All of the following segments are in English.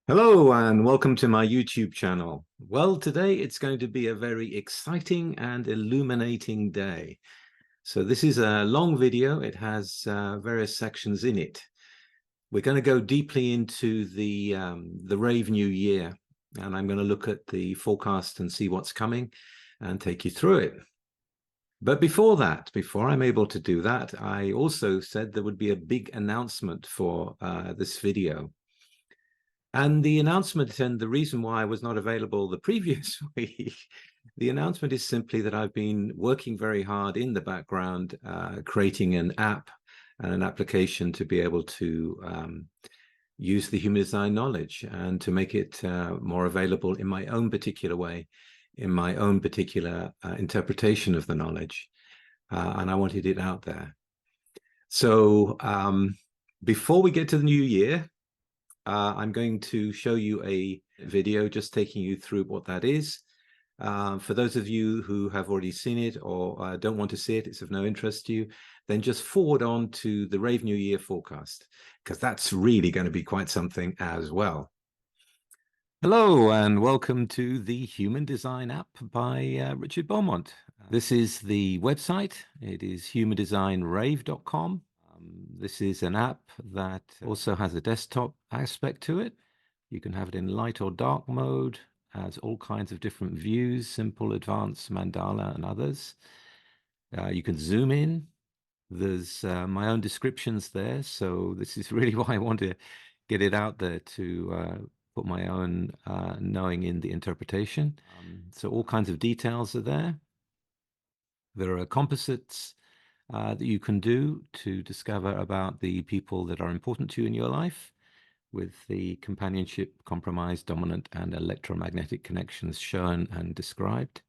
Hello and welcome to my YouTube channel. Well, today it's going to be a very exciting and illuminating day. So this is a long video. It has various sections in it. We're going to go deeply into the Rave New Year, and I'm going to look at the forecast and see what's coming and take you through it. But before that, before I'm able to do that, I also said there would be a big announcement for this video. And the announcement, and the reason why I was not available the previous week, the announcement is simply that I've been working very hard in the background, creating an app and an application to be able to use the human design knowledge and to make it more available in my own particular way, in my own particular interpretation of the knowledge. And I wanted it out there. So before we get to the new year, I'm going to show you a video just taking you through what that is. For those of you who have already seen it or don't want to see it, it's of no interest to you, then just forward on to the Rave New Year forecast, because that's really going to be quite something as well. Hello and welcome to the Human Design app by Richard Beaumont. This is the website. It is humandesignrave.com. This is an app that also has a desktop aspect to it. You can have it in light or dark mode, has all kinds of different views, simple, advanced, mandala, and others. You can zoom in. There's my own descriptions there. So this is really why I want to get it out there to put my own knowing in the interpretation. So all kinds of details are there. There are composites that you can do to discover about the people that are important to you in your life, with the companionship, compromise, dominant, and electromagnetic connections shown and described.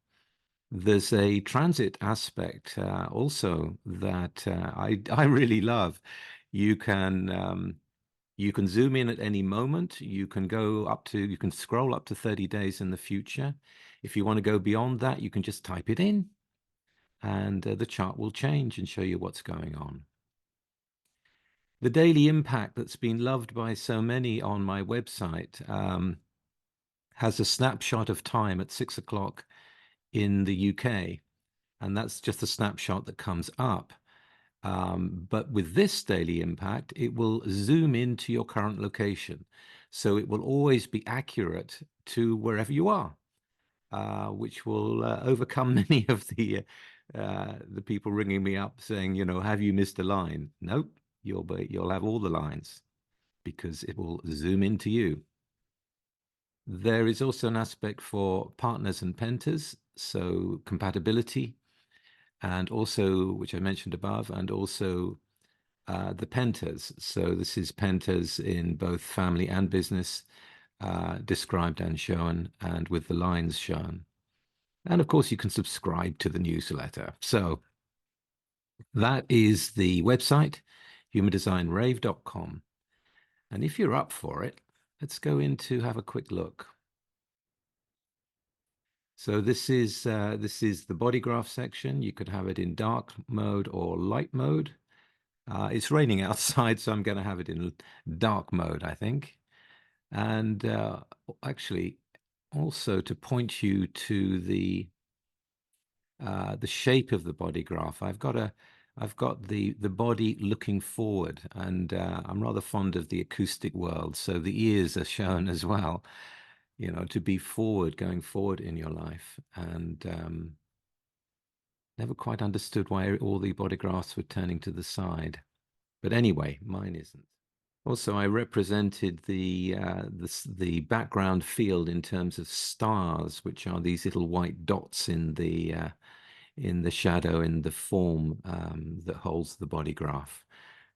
There's a transit aspect also that I really love. You can zoom in at any moment. You can you can scroll up to 30 days in the future. If you want to go beyond that, you can just type it in, and the chart will change and show you what's going on. The daily impact that's been loved by so many on my website has a snapshot of time at 6 o'clock in the UK, and that's just a snapshot that comes up. But with this daily impact, it will zoom into your current location. So it will always be accurate to wherever you are, which will overcome many of the people ringing me up saying, have you missed a line? Nope, you'll have all the lines because it will zoom into you. There is also an aspect for partners and pentas, so compatibility, and also, which I mentioned above, and also the pentas. So this is pentas in both family and business, described and shown, and with the lines shown. And of course, you can subscribe to the newsletter. So that is the website, humandesignrave.com. And if you're up for it, let's go in to have a quick look. So this is the body graph section. You could have it in dark mode or light mode. It's raining outside, so I'm going to have it in dark mode, I think. And actually, also to point you to the shape of the body graph, I've got the body looking forward, and I'm rather fond of the acoustic world, so the ears are shown as well, to be forward, going forward in your life. And never quite understood why all the body graphs were turning to the side. But anyway, mine isn't. Also, I represented the background field in terms of stars, which are these little white dots in the shadow, in the form that holds the body graph,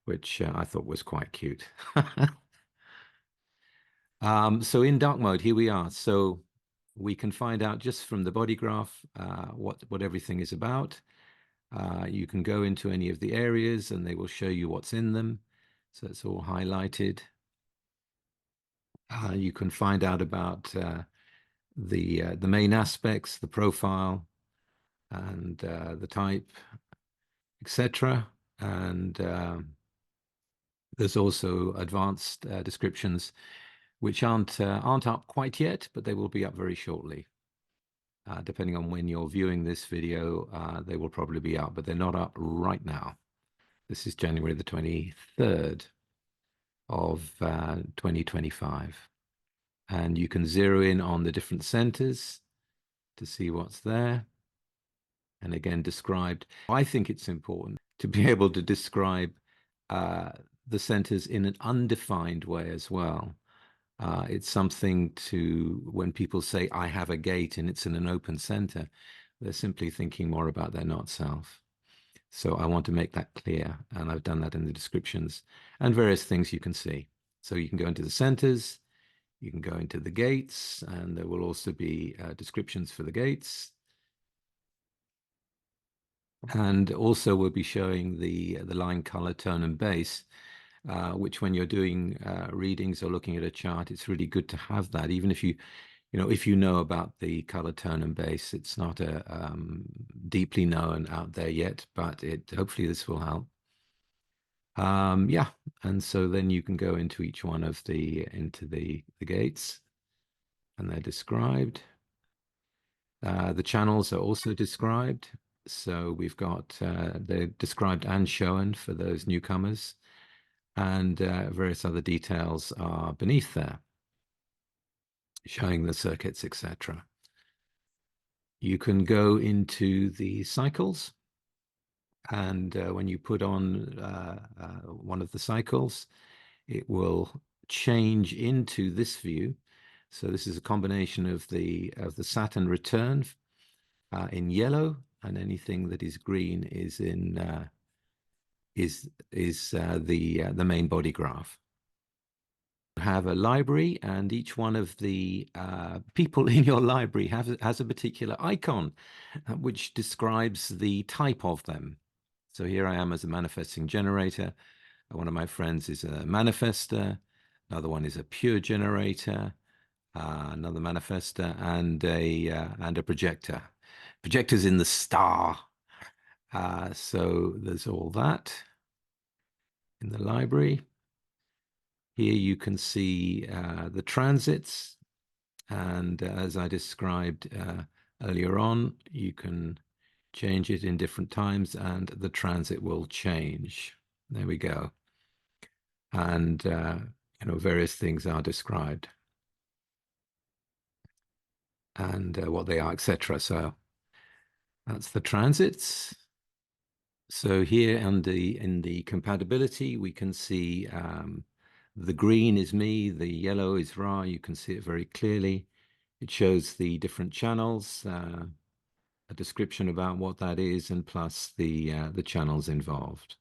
which I thought was quite cute. So in dark mode, here we are. So we can find out just from the body graph what everything is about. You can go into any of the areas and they will show you what's in them. So it's all highlighted. You can find out about the main aspects, the profile, and the type, etc. And there's also advanced descriptions which aren't up quite yet, but they will be up very shortly. Depending on when you're viewing this video, they will probably be up, but they're not up right now. This is January the 23rd of 2025. And you can zero in on the different centers to see what's there. And again, described. I think it's important to be able to describe the centers in an undefined way as well. It's something to, when people say, I have a gate and it's in an open center, they're simply thinking more about their not self. So I want to make that clear, and I've done that in the descriptions and various things you can see. So you can go into the centers, you can go into the gates, and there will also be descriptions for the gates. And also we'll be showing the line, color, tone, and base, which when you're doing readings or looking at a chart, it's really good to have that. Even if if you know about the color, tone, and base, it's not a deeply known out there yet, but hopefully this will help. Yeah, and so then you can go into each one of the gates, and they're described. The channels are also described. So we've got they're described and shown for those newcomers, and various other details are beneath there, showing the circuits, etc. You can go into the cycles, and when you put on one of the cycles, it will change into this view. So this is a combination of the Saturn return in yellow, and anything that is green is in the main body graph. Have a library, and each one of the people in your library has a particular icon which describes the type of them. So here I am as a manifesting generator. One of my friends is a manifester, another one is a pure generator, another manifester, and a projector. Projectors in the star. So there's all that in the library. Here you can see the transits, and as I described earlier on, you can change it in different times and the transit will change. There we go. And various things are described and what they are, etc. So that's the transits. So here in the compatibility, we can see the green is me, the yellow is Ra. You can see it very clearly. It shows the different channels, a description about what that is, and plus the channels involved.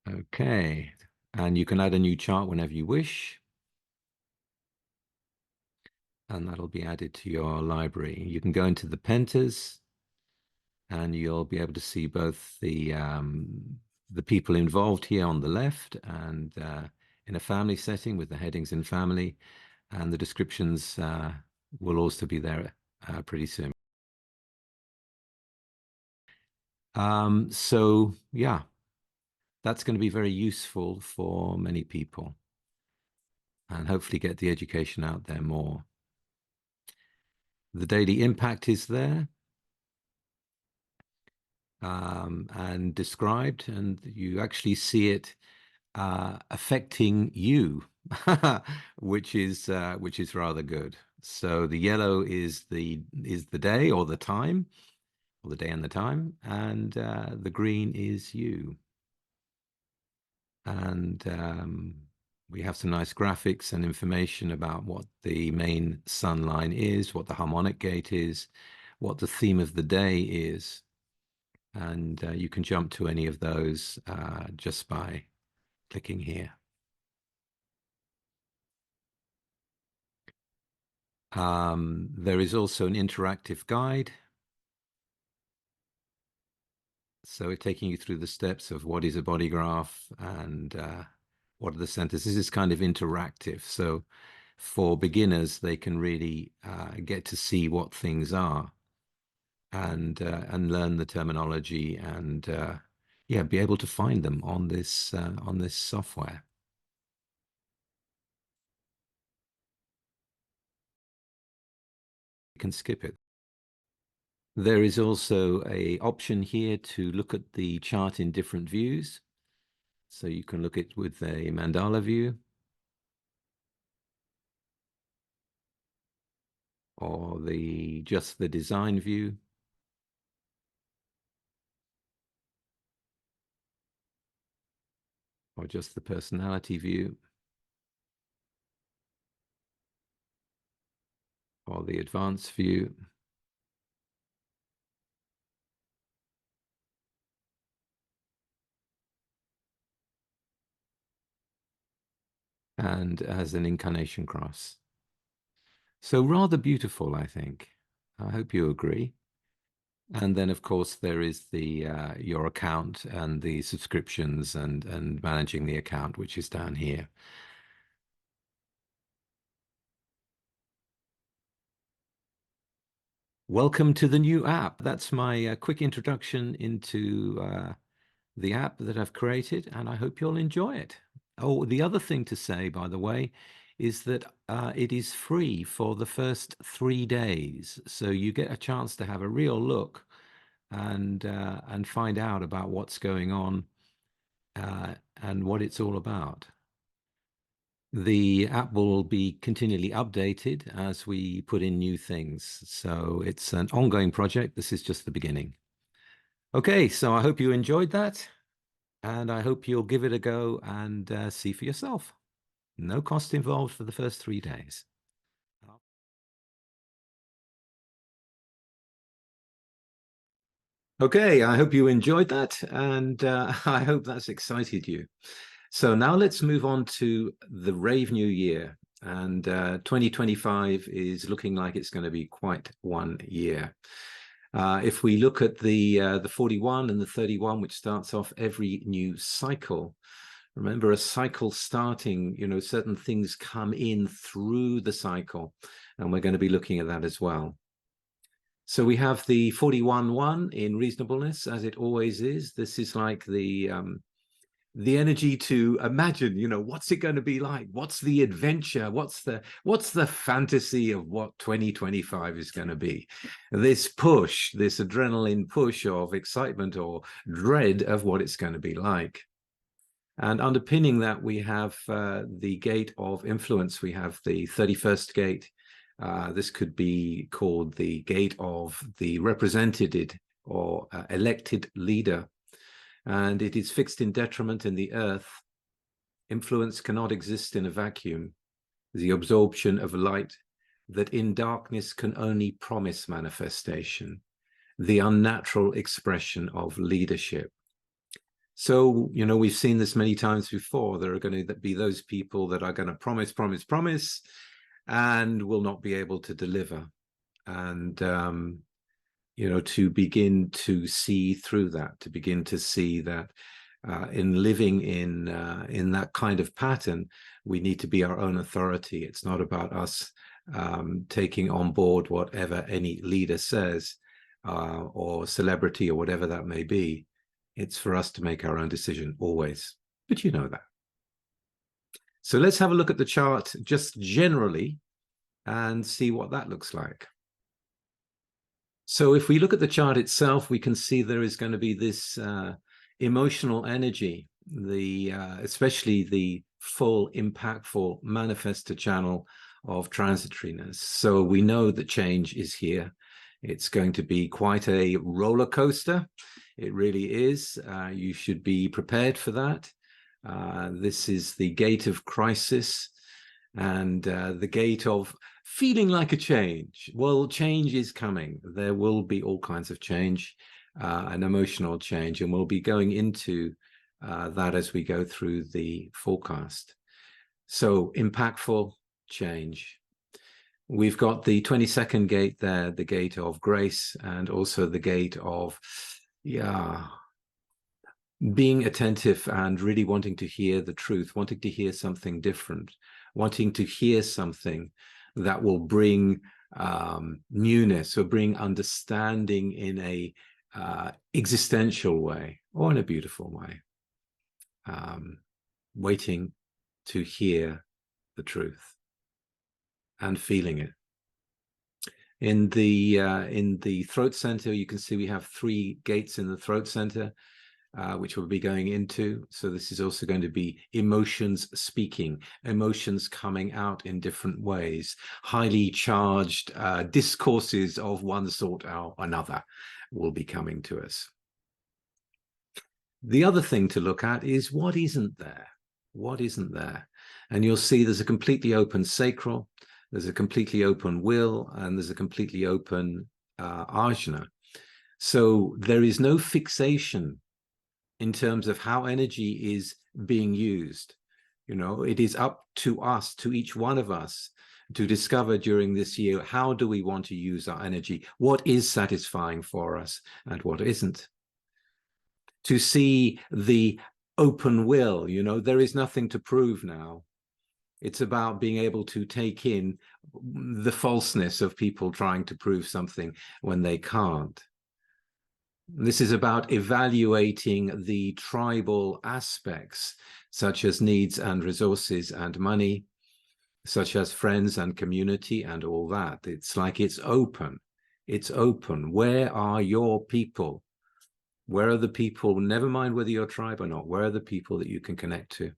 Okay, and you can add a new chart whenever you wish, and that'll be added to your library. You can go into the pentas, and you'll be able to see both the people involved here on the left, and in a family setting with the headings in family, and the descriptions will also be there pretty soon. So yeah, that's going to be very useful for many people, and hopefully get the education out there more. The daily impact is there and described, and you actually see it affecting you, which is rather good. So the yellow is the day or the time, or the day and the time, and the green is you. And we have some nice graphics and information about what the main sun line is, what the harmonic gate is, what the theme of the day is. And you can jump to any of those just by clicking here. There is also an interactive guide. So it's taking you through the steps of what is a body graph and what are the centers. This is kind of interactive. So for beginners, they can really get to see what things are and learn the terminology and yeah, be able to find them on this software. You can skip it. There is also a option here to look at the chart in different views. So you can look at with a mandala view, or just the design view, or just the personality view, or the advanced view. And as an incarnation cross. So rather beautiful, I think. I hope you agree. And then, of course, there is the your account and the subscriptions and managing the account, which is down here. Welcome to the new app. That's my quick introduction into the app that I've created, and I hope you'll enjoy it. Oh, the other thing to say, by the way, is that it is free for the first 3 days. So you get a chance to have a real look and find out about what's going on and what it's all about. The app will be continually updated as we put in new things. So it's an ongoing project. This is just the beginning. Okay, so I hope you enjoyed that, and I hope you'll give it a go and see for yourself. No cost involved for the first 3 days. Okay, I hope you enjoyed that, and I hope that's excited you. So now let's move on to the Rave New Year. And 2025 is looking like it's going to be quite one year. If we look at the 41 and the 31, which starts off every new cycle, remember a cycle starting, you know, certain things come in through the cycle, and we're going to be looking at that as well. So we have the 41-1 in reasonableness, as it always is. This is like the energy to imagine, you know, what's it going to be like? What's the adventure? What's the fantasy of what 2025 is going to be? This push, this adrenaline push of excitement or dread of what it's going to be like. And underpinning that, we have the gate of influence. We have the 31st gate. This could be called the gate of the represented or elected leader. And it is fixed in detriment in the earth. Influence cannot exist in a vacuum. The absorption of light that in darkness can only promise manifestation. The unnatural expression of leadership. So, you know, we've seen this many times before. There are going to be those people that are going to promise, and will not be able to deliver. And, you know, to begin to see through that, to begin to see that in living in that kind of pattern, we need to be our own authority. It's not about us taking on board whatever any leader says or celebrity or whatever that may be. It's for us to make our own decision always. But you know that. So let's have a look at the chart just generally and see what that looks like. So if we look at the chart itself, we can see there is going to be this emotional energy, especially the full, impactful manifestor channel of transitoriness. So we know that change is here. It's going to be quite a roller coaster. It really is. You should be prepared for that. This is the gate of crisis and the gate of feeling like a change. Well, change is coming. There will be all kinds of change, an emotional change, and we'll be going into that as we go through the forecast. So impactful change. We've got the 22nd gate there, the gate of grace, and also the gate of, yeah, being attentive and really wanting to hear the truth, wanting to hear something different, wanting to hear something that will bring newness or bring understanding in a existential way, or in a beautiful way, waiting to hear the truth and feeling it. In the throat center, you can see we have 3 gates in the throat center, which we'll be going into. So this is also going to be emotions speaking, emotions coming out in different ways, highly charged discourses of one sort or another will be coming to us. The other thing to look at is what isn't there. What isn't there? And you'll see there's a completely open sacral, there's a completely open will, and there's a completely open ajna. So there is no fixation in terms of how energy is being used. You know, it is up to us, to each one of us, to discover during this year, how do we want to use our energy? What is satisfying for us and what isn't? To see the open will, you know, there is nothing to prove now. It's about being able to take in the falseness of people trying to prove something when they can't. This is about evaluating the tribal aspects, such as needs and resources and money, such as friends and community and all that. It's like it's open. It's open. Where are your people? Where are the people, never mind whether you're a tribe or not, where are the people that you can connect to?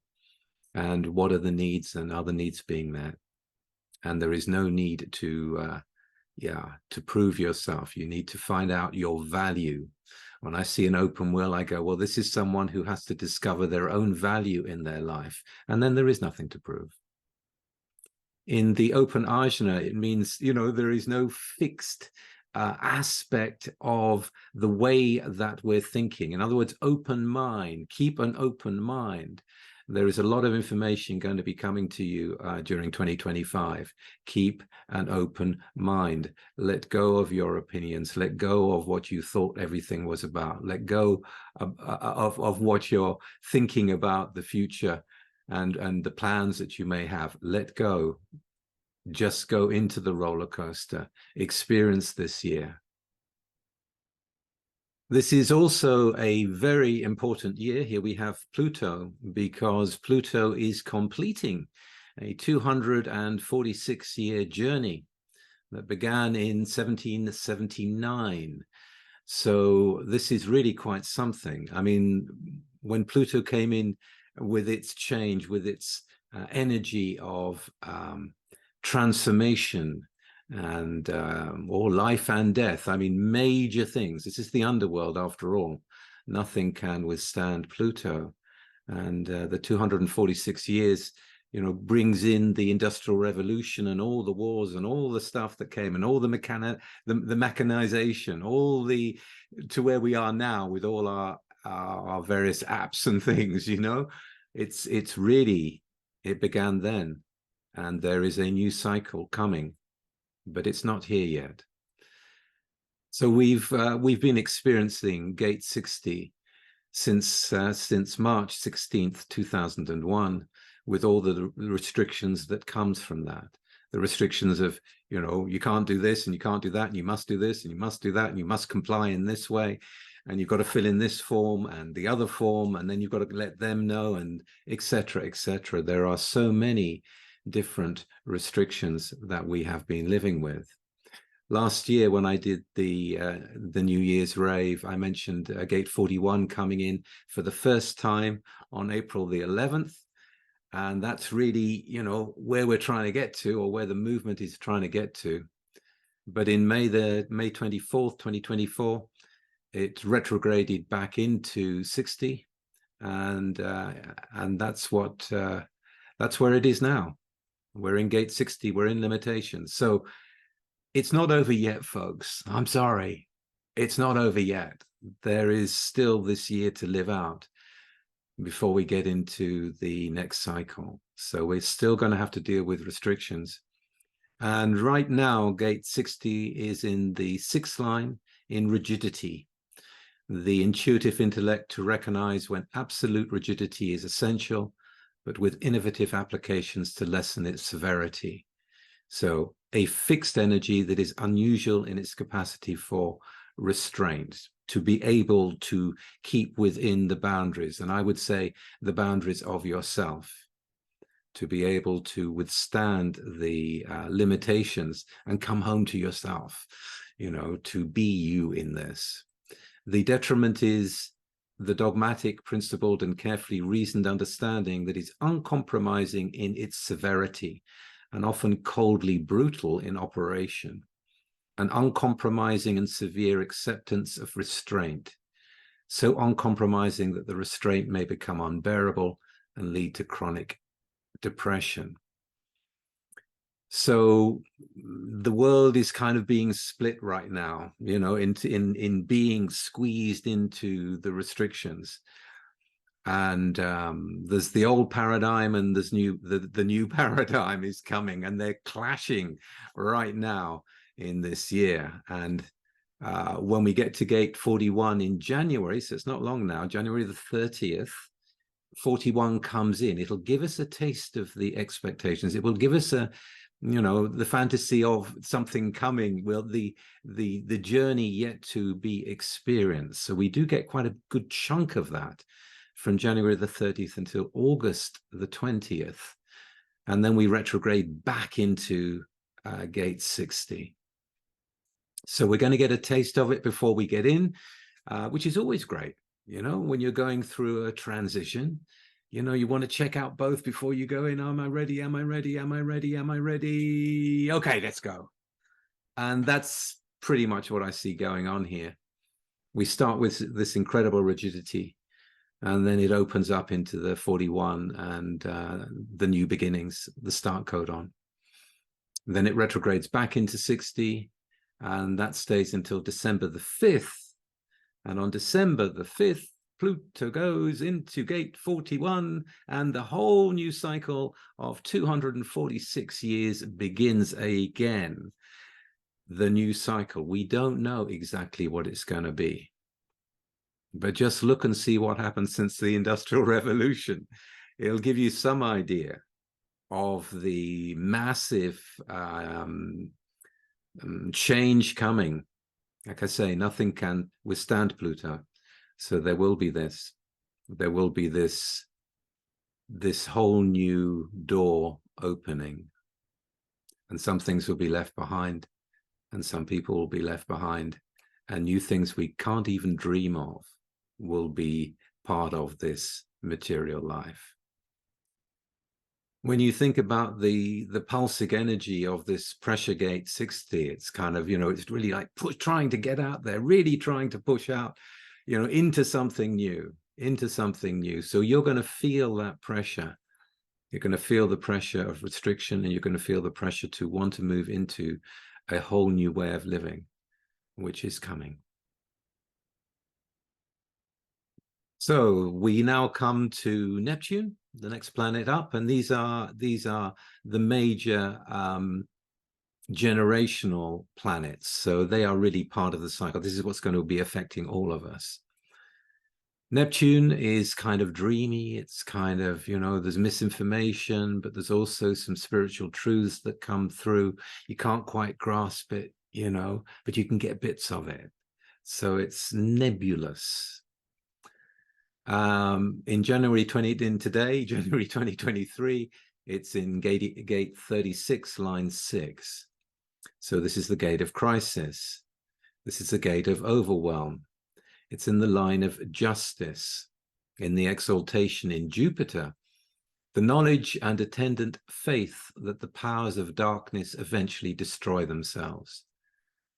And what are the needs and other needs being met? And there is no need to prove yourself. You need to find out your value. When I see an open will, I go, well, this is someone who has to discover their own value in their life. And then there is nothing to prove. In the open ajna, it means, you know, there is no fixed aspect of the way that we're thinking. In other words, open mind, keep an open mind. There is a lot of information going to be coming to you during 2025. Keep an open mind. Let go of your opinions. Let go of what you thought everything was about. Let go of what you're thinking about the future and the plans that you may have. Let go. Just go into the roller coaster. Experience this year. This is also a very important year. Here we have Pluto, because Pluto is completing a 246-year journey that began in 1779. So this is really quite something. I mean, when Pluto came in with its change, with its energy of transformation and or life and death, I mean, major things. This is the underworld after all. Nothing can withstand Pluto. And the 246 years, you know, brings in the Industrial Revolution and all the wars and all the stuff that came and all the mechanization, all the, to where we are now with all our various apps and things, you know. It's really, it began then. And there is a new cycle coming, but it's not here yet. So we've been experiencing Gate 60 since March 16th, 2001, with all the restrictions that comes from that. The restrictions of, you know, you can't do this and you can't do that, and you must do this and you must do that, and you must comply in this way, and you've got to fill in this form and the other form, and then you've got to let them know, and etc., etc. There are so many different restrictions that we have been living with. Last year, when I did the New Year's rave, I mentioned Gate 41 coming in for the first time on April the 11th. And that's really, you know, where we're trying to get to, or where the movement is trying to get to. But in May 24th, 2024, it retrograded back into 60. And that's where it is now. We're in Gate 60, we're in limitations. So it's not over yet, folks. I'm sorry. It's not over yet. There is still this year to live out before we get into the next cycle. So we're still going to have to deal with restrictions. And right now, Gate 60 is in the 6th line in rigidity. The intuitive intellect to recognize when absolute rigidity is essential, but with innovative applications to lessen its severity. So a fixed energy that is unusual in its capacity for restraint. to be able to keep within the boundaries, and I would say the boundaries of yourself, to be able to withstand the limitations and come home to yourself, you know, to be you in this. The detriment is the dogmatic, principled, and carefully reasoned understanding that is uncompromising in its severity and often coldly brutal in operation, an uncompromising and severe acceptance of restraint, so uncompromising that the restraint may become unbearable and lead to chronic depression. So the world is kind of being split right now, you know, in being squeezed into the restrictions. And there's the old paradigm and there's the new paradigm is coming, and they're clashing right now in this year. And when we get to gate 41 in January, so it's not long now, January the 30th, 41 comes in. It'll give us a taste of the expectations. It will give us a, you know, the fantasy of something coming, well, the journey yet to be experienced. So we do get quite a good chunk of that from January the 30th until August the 20th. And then we retrograde back into gate 60. So we're going to get a taste of it before we get in, which is always great. You know, when you're going through a transition, you know, you want to check out both before you go in. Am I ready? Am I ready? Am I ready? Am I ready? Okay, let's go. And that's pretty much what I see going on here. We start with this incredible rigidity, and then it opens up into the 41 and the new beginnings, the start codon. Then it retrogrades back into 60, and that stays until December the 5th. And on December the 5th, Pluto goes into gate 41, and the whole new cycle of 246 years begins again. The new cycle. We don't know exactly what it's going to be, but just look and see what happened since the Industrial Revolution. It'll give you some idea of the massive change coming. Like I say, nothing can withstand Pluto. So there will be this. There will be this whole new door opening. And some things will be left behind. And some people will be left behind. And new things we can't even dream of will be part of this material life. When you think about the pulsic energy of this pressure gate 60, it's kind of, you know, it's really like trying to get out there, really trying to push out, you know, into something new, into something new. So you're going to feel that pressure. You're going to feel the pressure of restriction, and you're going to feel the pressure to want to move into a whole new way of living, which is coming. So we now come to Neptune, the next planet up, and these are the major generational planets. So they are really part of the cycle. This is what's going to be affecting all of us. Neptune is kind of dreamy. It's kind of, you know, there's misinformation, but there's also some spiritual truths that come through. You can't quite grasp it, you know, but you can get bits of it. So it's nebulous. In January 2023, it's in gate 36, line 6. So this is the gate of crisis. This is the gate of overwhelm. It's in the line of justice, in the exaltation in Jupiter, the knowledge and attendant faith that the powers of darkness eventually destroy themselves.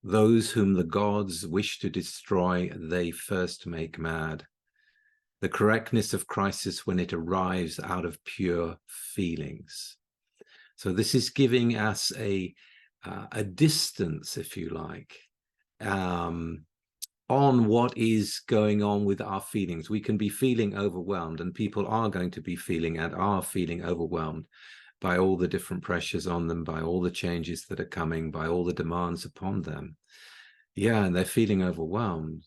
Those whom the gods wish to destroy, they first make mad. The correctness of crisis when it arrives out of pure feelings. So this is giving us a distance, if you like, on what is going on with our feelings. We can be feeling overwhelmed, and people are going to be feeling and are feeling overwhelmed by all the different pressures on them, by all the changes that are coming, by all the demands upon them. Yeah, and they're feeling overwhelmed.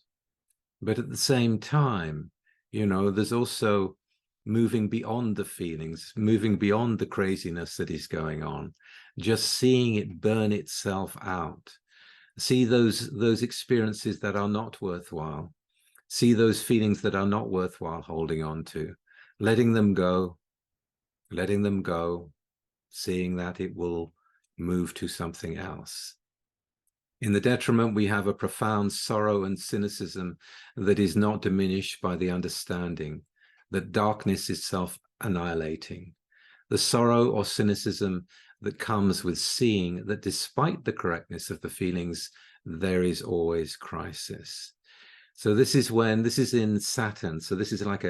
But at the same time, you know, there's also moving beyond the feelings, moving beyond the craziness that is going on, just seeing it burn itself out. See those experiences that are not worthwhile. See those feelings that are not worthwhile holding on to, letting them go, seeing that it will move to something else. In the detriment, we have a profound sorrow and cynicism that is not diminished by the understanding that darkness is self-annihilating. The sorrow or cynicism that comes with seeing that despite the correctness of the feelings, there is always crisis. So this is in Saturn. So this is like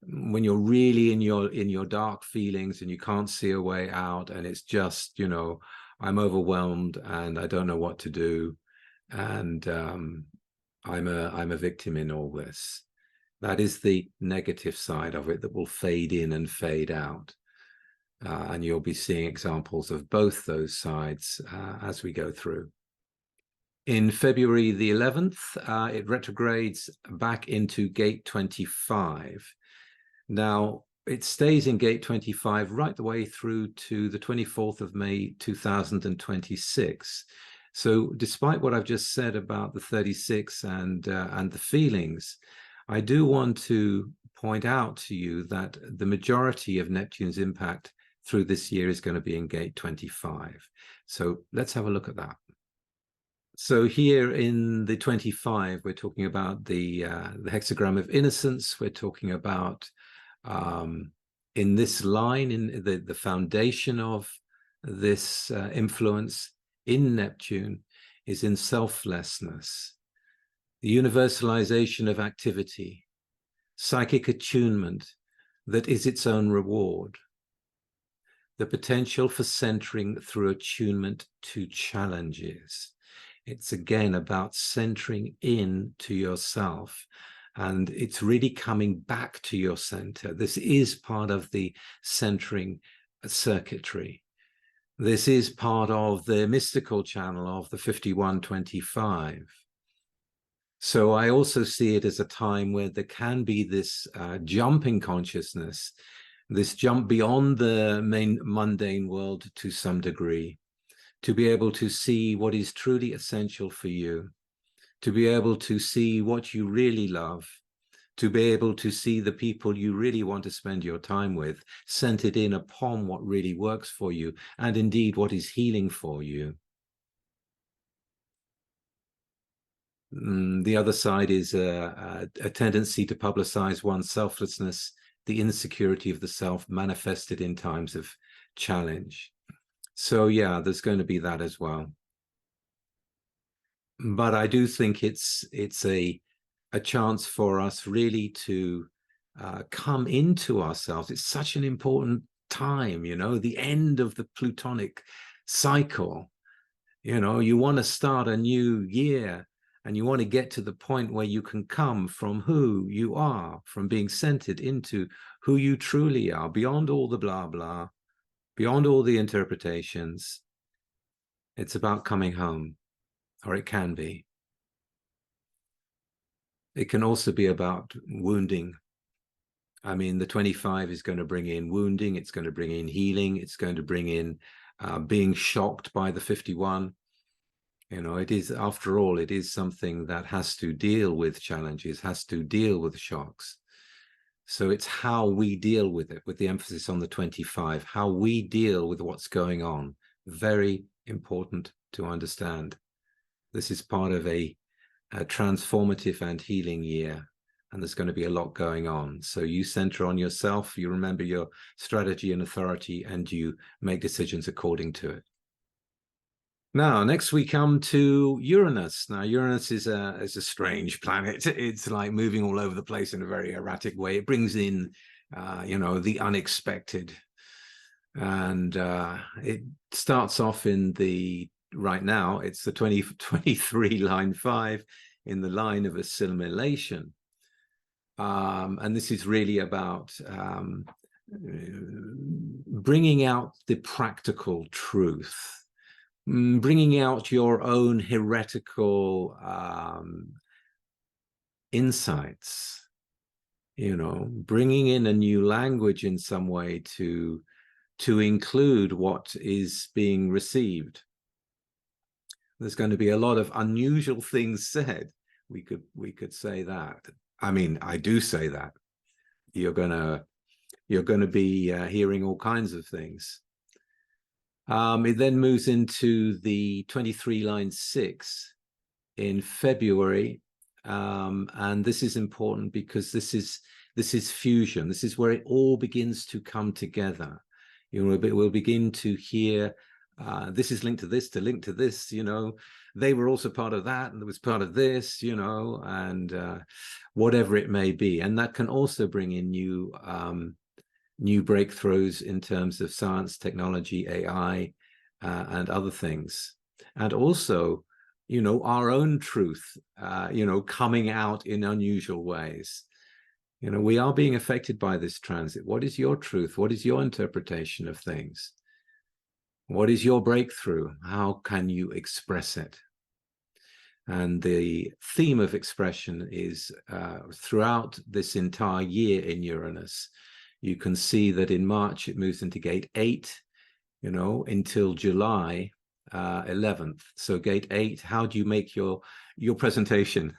when you're really in your dark feelings and you can't see a way out, and it's just, you know, I'm overwhelmed and I don't know what to do, and I'm a victim in all this. That is the negative side of it that will fade in and fade out. And you'll be seeing examples of both those sides as we go through. In February the 11th, it retrogrades back into gate 25. Now, it stays in gate 25 right the way through to the 24th of May 2026. So despite what I've just said about the 36 and the feelings, I do want to point out to you that the majority of Neptune's impact through this year is going to be in gate 25. So let's have a look at that. So here in the 25, we're talking about the hexagram of innocence. We're talking about in this line, in the foundation of this influence in Neptune is in selflessness, the universalization of activity, psychic attunement that is its own reward, the potential for centering through attunement to challenges. It's again about centering in to yourself, and it's really coming back to your center. This is part of the centering circuitry. This is part of the mystical channel of the 5125. So I also see it as a time where there can be this jump in consciousness, this jump beyond the main mundane world to some degree, to be able to see what is truly essential for you, to be able to see what you really love, to be able to see the people you really want to spend your time with, centered in upon what really works for you, and indeed what is healing for you. The other side is a tendency to publicize one's selflessness, the insecurity of the self manifested in times of challenge. So yeah, there's going to be that as well. But I do think it's a chance for us really to come into ourselves. It's such an important time, you know, the end of the Plutonic cycle. You know, you want to start a new year and you want to get to the point where you can come from who you are, from being centered into who you truly are, beyond all the blah, blah, beyond all the interpretations. It's about coming home, or it can be. It can also be about wounding. I mean, the 25 is going to bring in wounding. It's going to bring in healing. It's going to bring in being shocked by the 51. You know, it is, after all, it is something that has to deal with challenges, has to deal with shocks. So it's how we deal with it, with the emphasis on the 25, how we deal with what's going on. Very important to understand. This is part of a transformative and healing year, and there's going to be a lot going on. So you center on yourself, you remember your strategy and authority, and you make decisions according to it. Now, next we come to Uranus. Now, Uranus is a strange planet. It's like moving all over the place in a very erratic way. It brings in, you know, the unexpected. And it starts off in the, right now, it's the 2023 line 5 in the line of assimilation. And this is really about bringing out the practical truth, bringing out your own heretical insights, you know, bringing in a new language in some way to include what is being received. There's going to be a lot of unusual things said. We could say that. I mean, I do say that. You're gonna be hearing all kinds of things. It then moves into the 23 line 6 in February, and this is important because this is fusion. This is where it all begins to come together. You know, we'll begin to hear this is linked to this, to link to this. You know, they were also part of that, and there was part of this. You know, and whatever it may be, and that can also bring in new breakthroughs in terms of science, technology, AI, and other things, and also, you know, our own truth, you know, coming out in unusual ways. You know, we are being affected by this transit. What is your truth? What is your interpretation of things? What is your breakthrough? How can you express it? And the theme of expression is throughout this entire year in Uranus. You can see that in March it moves into gate 8, you know, until July 11th. So gate 8, how do you make your presentation?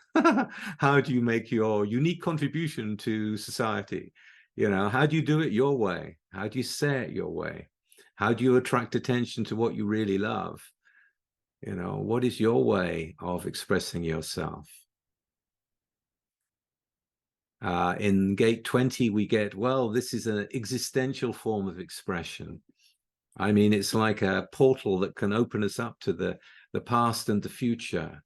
How do you make your unique contribution to society? You know, how do you do it your way? How do you say it your way? How do you attract attention to what you really love? You know, what is your way of expressing yourself? In gate 20, we get, well, this is an existential form of expression. I mean, it's like a portal that can open us up to the past and the future.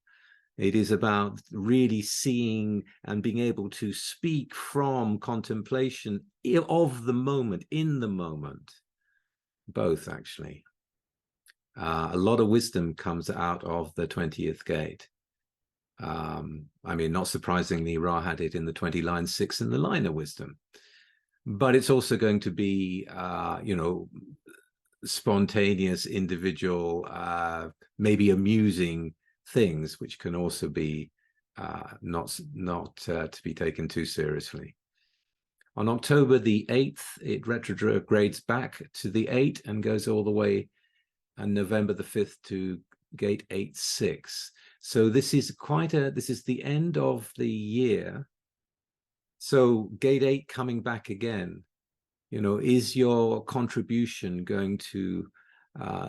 It is about really seeing and being able to speak from contemplation of the moment, in the moment. Both, actually. A lot of wisdom comes out of the 20th gate. I mean, not surprisingly, Ra had it in the 20 line 6 in the line of wisdom. But it's also going to be, you know, spontaneous, individual, maybe amusing things, which can also be not to be taken too seriously. On October the 8th, it retrogrades back to the 8 and goes all the way, and November the 5th to gate 8-6. So this is this is the end of the year. So gate 8 coming back again, you know, is your contribution going to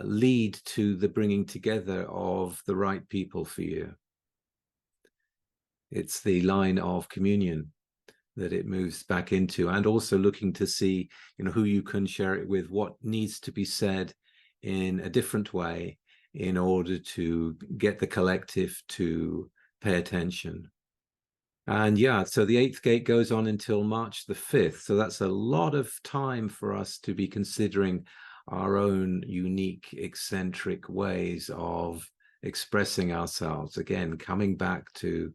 lead to the bringing together of the right people for you? It's the line of communion that it moves back into, and also looking to see, you know, who you can share it with, what needs to be said in a different way in order to get the collective to pay attention. And yeah, so the 8th gate goes on until March the 5th. So that's a lot of time for us to be considering our own unique, eccentric ways of expressing ourselves. Again, coming back to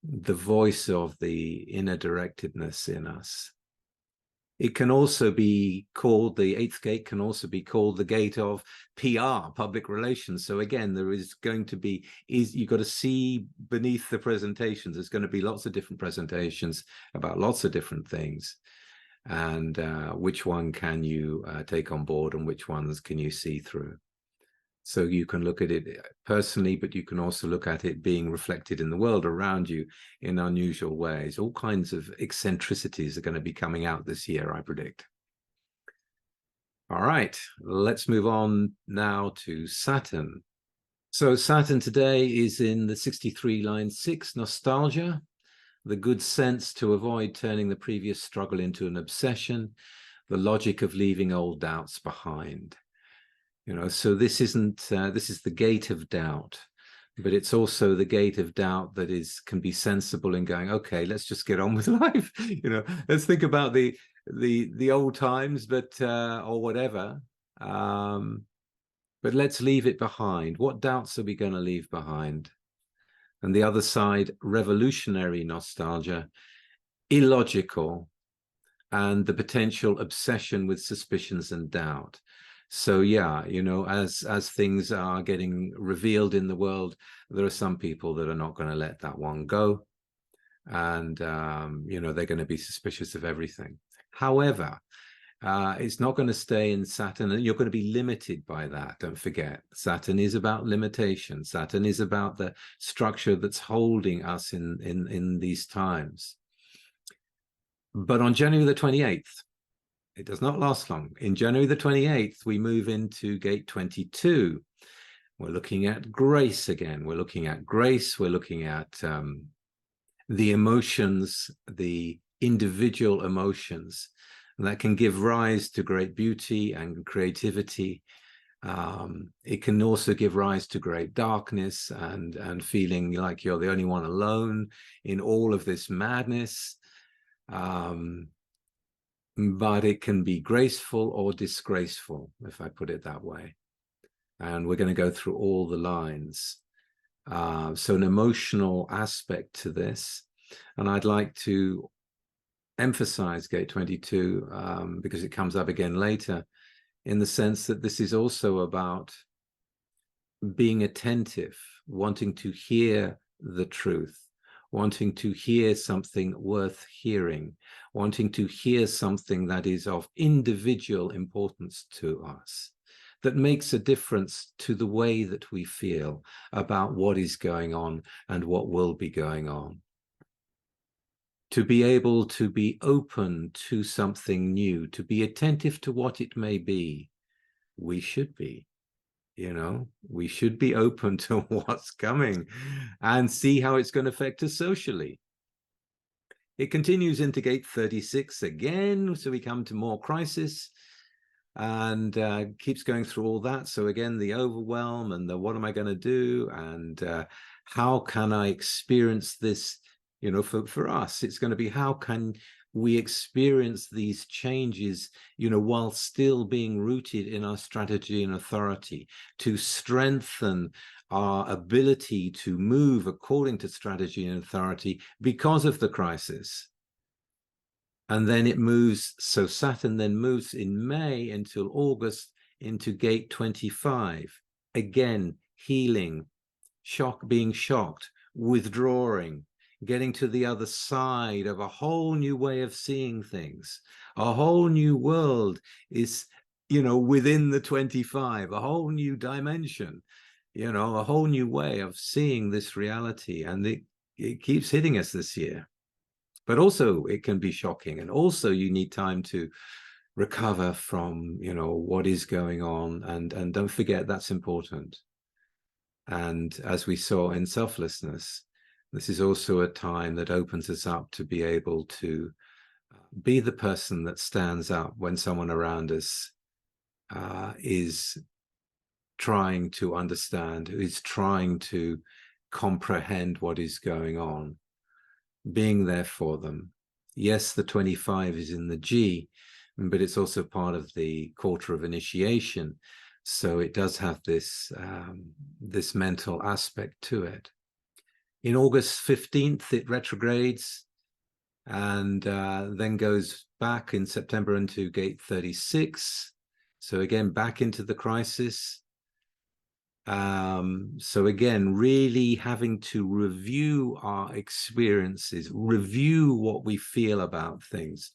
the voice of the inner directedness in us. It can also be called, the 8th gate can also be called the gate of PR, public relations. So again, there is going to be, you've got to see beneath the presentations. There's going to be lots of different presentations about lots of different things. And which one can you take on board and which ones can you see through? So you can look at it personally, but you can also look at it being reflected in the world around you in unusual ways. All kinds of eccentricities are going to be coming out this year, I predict. All right, let's move on now to Saturn. So Saturn today is in the 63 line 6, nostalgia, the good sense to avoid turning the previous struggle into an obsession, the logic of leaving old doubts behind. You know, so this isn't, this is the gate of doubt, but it's also the gate of doubt that can be sensible in going, okay, let's just get on with life. You know, let's think about the old times, but or whatever. But let's leave it behind. What doubts are we going to leave behind? And the other side, revolutionary nostalgia, illogical, and the potential obsession with suspicions and doubt. So yeah, you know, as things are getting revealed in the world, there are some people that are not going to let that one go, and you know, they're going to be suspicious of everything. However, It's not going to stay in Saturn, and you're going to be limited by that. Don't forget, Saturn is about limitation. Saturn is about the structure that's holding us in these times. But on January the 28th, it does not last long. In January the 28th, we move into gate 22. We're looking at grace again. We're looking at grace. We're looking at the emotions, the individual emotions that can give rise to great beauty and creativity. It can also give rise to great darkness and feeling like you're the only one alone in all of this madness. But it can be graceful or disgraceful, if I put it that way. And we're going to go through all the lines. So an emotional aspect to this. And I'd like to emphasize gate 22 because it comes up again later, in the sense that this is also about being attentive, wanting to hear the truth, wanting to hear something worth hearing, wanting to hear something that is of individual importance to us, that makes a difference to the way that we feel about what is going on and what will be going on. To be able to be open to something new, to be attentive to what it may be, we should be. You know, we should be open to what's coming and see how it's going to affect us socially. It continues into gate 36 again, so we come to more crisis, and keeps going through all that. So again, the overwhelm and the what am I going to do, and how can I experience this? You know, for us, it's going to be how can we experience these changes, you know, while still being rooted in our strategy and authority, to strengthen our ability to move according to strategy and authority because of the crisis. And then it moves, so Saturn then moves in May until August into gate 25. Again, healing, being shocked, withdrawing, getting to the other side of a whole new way of seeing things. A whole new world is, you know, within the 25, a whole new dimension, you know, a whole new way of seeing this reality. And it keeps hitting us this year. But also it can be shocking. And also you need time to recover from, you know, what is going on. And don't forget, that's important. And as we saw in selflessness, this is also a time that opens us up to be able to be the person that stands up when someone around us is trying to understand, is trying to comprehend what is going on, being there for them. Yes, the 25 is in the G, but it's also part of the quarter of initiation. So it does have this, this mental aspect to it. In August 15th, it retrogrades and then goes back in September into gate 36. So again, back into the crisis. So again, really having to review our experiences, review what we feel about things,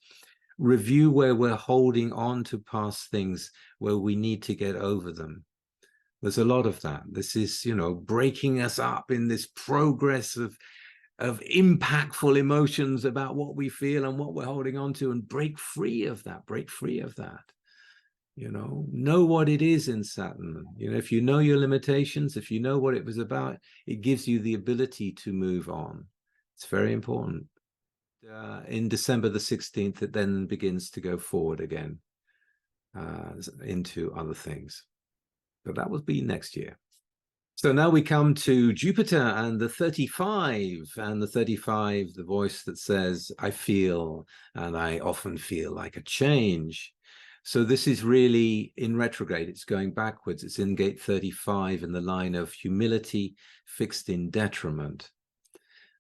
review where we're holding on to past things where we need to get over them. There's a lot of that. This is, you know, breaking us up in this progress of impactful emotions about what we feel and what we're holding on to, and break free of that, break free of that. You know what it is in Saturn. You know, if you know your limitations, if you know what it was about, it gives you the ability to move on. It's very important. In December the 16th, it then begins to go forward again into other things. But that will be next year. So now we come to Jupiter and the 35, and the 35, the voice that says, I feel, and I often feel like a change. So this is really in retrograde. It's going backwards. It's in gate 35 in the line of humility fixed in detriment.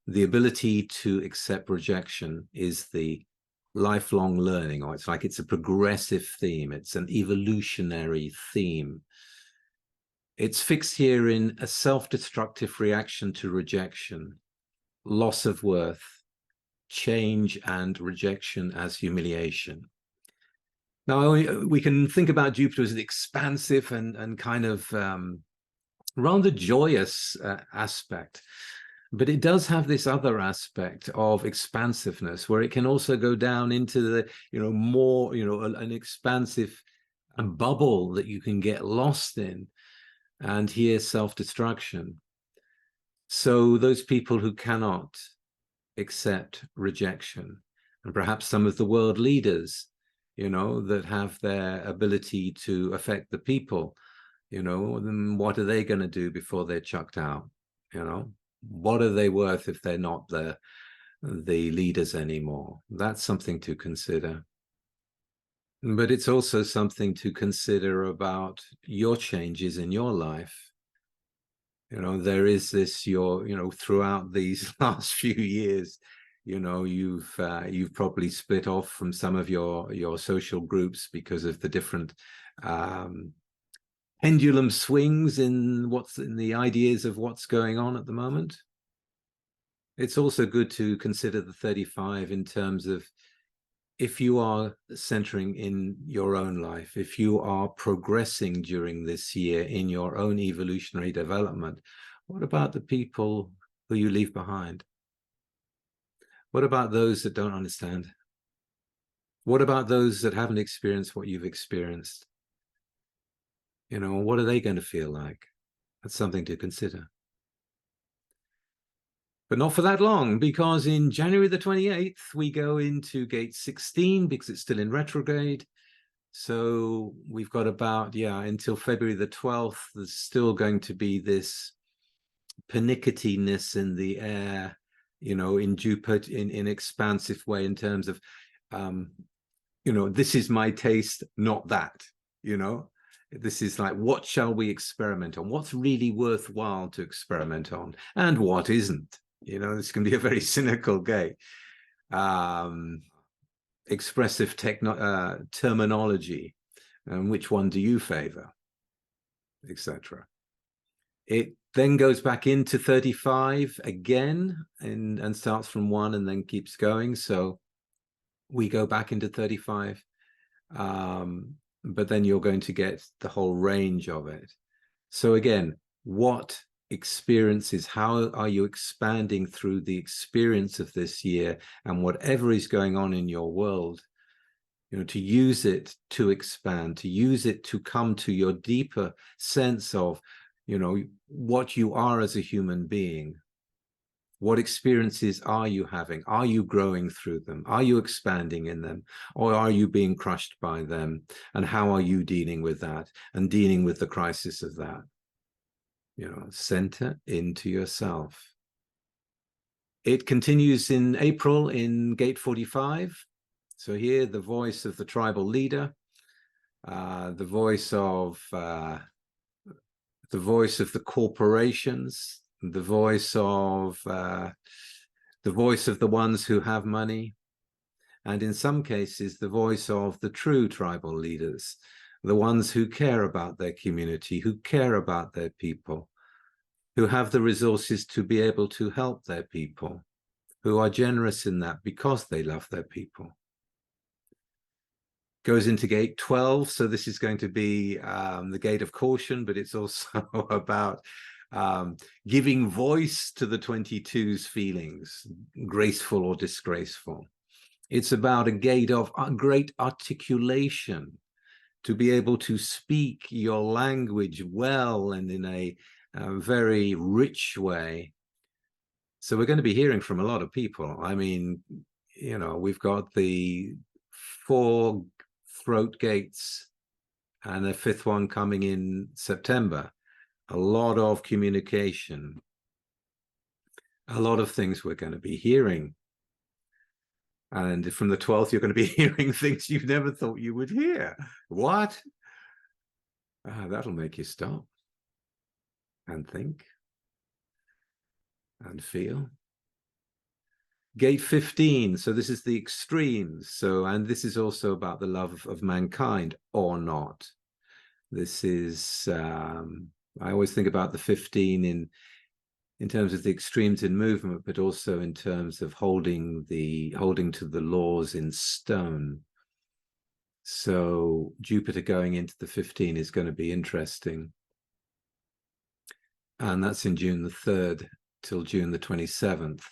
The ability to accept rejection is the lifelong learning, or it's like it's a progressive theme. It's an evolutionary theme. It's fixed here in a self-destructive reaction to rejection, loss of worth, change and rejection as humiliation. Now, we can think about Jupiter as an expansive and kind of rather joyous aspect. But it does have this other aspect of expansiveness, where it can also go down into the, more, an expansive bubble that you can get lost in, and here self-destruction. So those people who cannot accept rejection, and perhaps some of the world leaders, that have their ability to affect the people, then what are they going to do before they're chucked out? What are they worth if they're not the leaders anymore? That's something to consider. But it's also something to consider about your changes in your life. There is this, throughout these last few years, you've probably split off from some of your social groups because of the different pendulum swings in the ideas of what's going on at the moment. It's also good to consider the 35 in terms of, if you are centering in your own life, if you are progressing during this year in your own evolutionary development, what about the people who you leave behind? What about those that don't understand? What about those that haven't experienced what you've experienced? What are they going to feel like? That's something to consider. But not for that long, because in January the 28th, we go into gate 16 because it's still in retrograde. So we've got about, until February the 12th, there's still going to be this pernicketiness in the air, in Jupiter, in expansive way, in terms of, this is my taste, not that, This is like, what shall we experiment on? What's really worthwhile to experiment on, and what isn't? This can be a very cynical gate. Expressive terminology, and which one do you favor, etc. It then goes back into 35 again, and starts from 1 and then keeps going. So we go back into 35, but then you're going to get the whole range of it. So again, what experiences, how are you expanding through the experience of this year, and whatever is going on in your world, to use it to expand, to use it to come to your deeper sense of, what you are as a human being. What experiences are you having? Are you growing through them? Are you expanding in them? Or are you being crushed by them? And how are you dealing with that, and dealing with the crisis of that? Center into yourself. It continues in April in gate 45. So here, the voice of the tribal leader, the voice of the corporations, the voice of the ones who have money, and in some cases, the voice of the true tribal leaders, the ones who care about their community, who care about their people, who have the resources to be able to help their people, who are generous in that because they love their people. Goes into gate 12. So this is going to be the gate of caution, but it's also about giving voice to the 22's feelings, graceful or disgraceful. It's about a gate of great articulation, to be able to speak your language well and in a very rich way. So we're going to be hearing from a lot of people. I mean, we've got the 4 throat gates and the 5th one coming in September. A lot of communication, a lot of things we're going to be hearing. And from the 12th, you're going to be hearing things you've never thought you would hear. What? That'll make you stop and think and feel. Gate 15. So this is the extremes. So, and this is also about the love of mankind or not. This is, I always think about the 15 in terms of the extremes in movement, but also in terms of holding to the laws in stone. So Jupiter going into the 15 is going to be interesting. And that's in June the 3rd till June the 27th.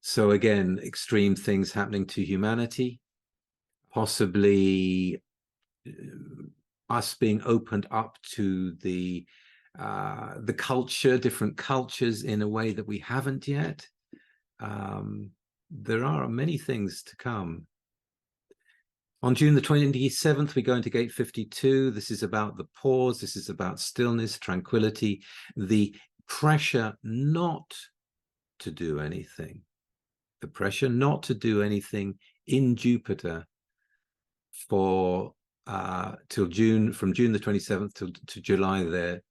So again, extreme things happening to humanity, possibly us being opened up to the culture, different cultures in a way that we haven't yet. There are many things to come. On June the 27th, we go into gate 52. This is about the pause. This is about stillness, tranquility, the pressure not to do anything. The pressure not to do anything in Jupiter for till June, from June the 27th to July the